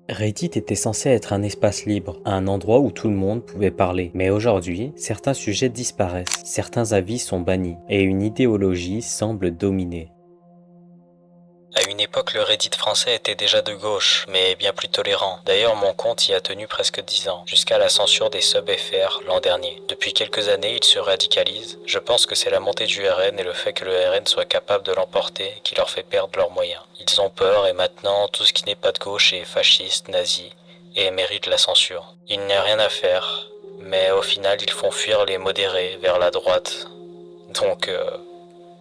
Reddit était censé être un espace libre, un endroit où tout le monde pouvait parler. Mais aujourd'hui, certains sujets disparaissent, certains avis sont bannis, et une idéologie semble dominer. À une époque, le Reddit français était déjà de gauche, mais bien plus tolérant. D'ailleurs, mon compte y a tenu presque 10 ans, jusqu'à la censure des sub-FR l'an dernier. Depuis quelques années, il se radicalise. Je pense que c'est la montée du RN et le fait que le RN soit capable de l'emporter qui leur fait perdre leurs moyens. Ils ont peur et maintenant, tout ce qui n'est pas de gauche est fasciste, nazi, et mérite la censure. Il n'y a rien à faire, mais au final, ils font fuir les modérés vers la droite. Donc,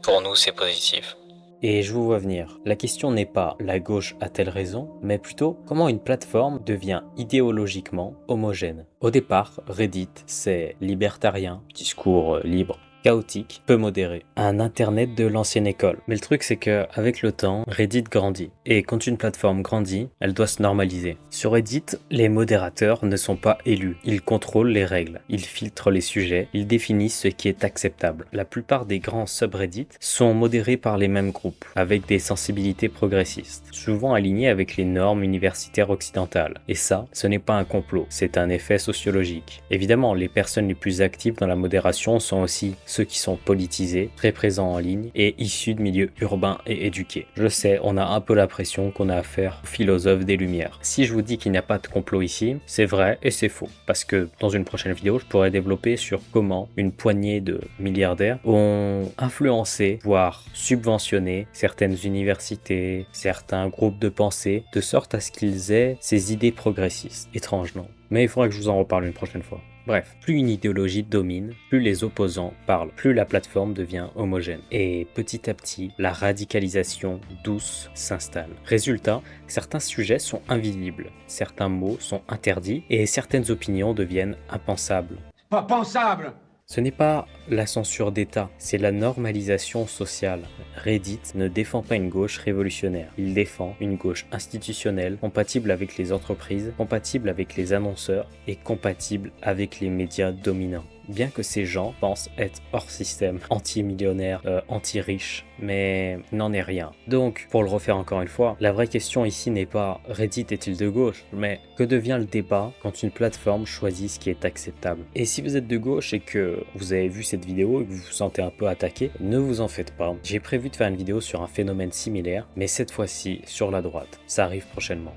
pour nous, c'est positif. Et je vous vois venir. La question n'est pas la gauche a-t-elle raison, mais plutôt comment une plateforme devient idéologiquement homogène. Au départ, Reddit, c'est libertarien, discours libre, chaotique, peu modéré. Un internet de l'ancienne école. Mais le truc c'est que avec le temps, Reddit grandit. Et quand une plateforme grandit, elle doit se normaliser. Sur Reddit, les modérateurs ne sont pas élus. Ils contrôlent les règles. Ils filtrent les sujets. Ils définissent ce qui est acceptable. La plupart des grands subreddits sont modérés par les mêmes groupes, avec des sensibilités progressistes, souvent alignées avec les normes universitaires occidentales. Et ça, ce n'est pas un complot, c'est un effet sociologique. Évidemment, les personnes les plus actives dans la modération sont aussi ceux qui sont politisés, très présents en ligne et issus de milieux urbains et éduqués. Je sais, on a un peu l'impression qu'on a affaire aux philosophes des Lumières. Si je vous dis qu'il n'y a pas de complot ici, c'est vrai et c'est faux. Parce que dans une prochaine vidéo, je pourrais développer sur comment une poignée de milliardaires ont influencé, voire subventionné certaines universités, certains groupes de pensée, de sorte à ce qu'ils aient ces idées progressistes. Étrange, non? Mais il faudra que je vous en reparle une prochaine fois. Bref, plus une idéologie domine, plus les opposants parlent, plus la plateforme devient homogène. Et petit à petit, la radicalisation douce s'installe. Résultat, certains sujets sont invisibles, certains mots sont interdits et certaines opinions deviennent impensables. Pas pensable! Ce n'est pas la censure d'État, c'est la normalisation sociale. Reddit ne défend pas une gauche révolutionnaire, il défend une gauche institutionnelle, compatible avec les entreprises, compatible avec les annonceurs et compatible avec les médias dominants. Bien que ces gens pensent être hors système, anti-millionnaires, anti-riches, mais n'en est rien. Donc, pour le refaire encore une fois, la vraie question ici n'est pas Reddit est-il de gauche, mais que devient le débat quand une plateforme choisit ce qui est acceptable. Et si vous êtes de gauche et que vous avez vu cette vidéo et que vous vous sentez un peu attaqué, ne vous en faites pas. J'ai prévu de faire une vidéo sur un phénomène similaire, mais cette fois-ci sur la droite. Ça arrive prochainement.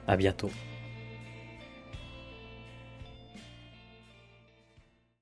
À bientôt.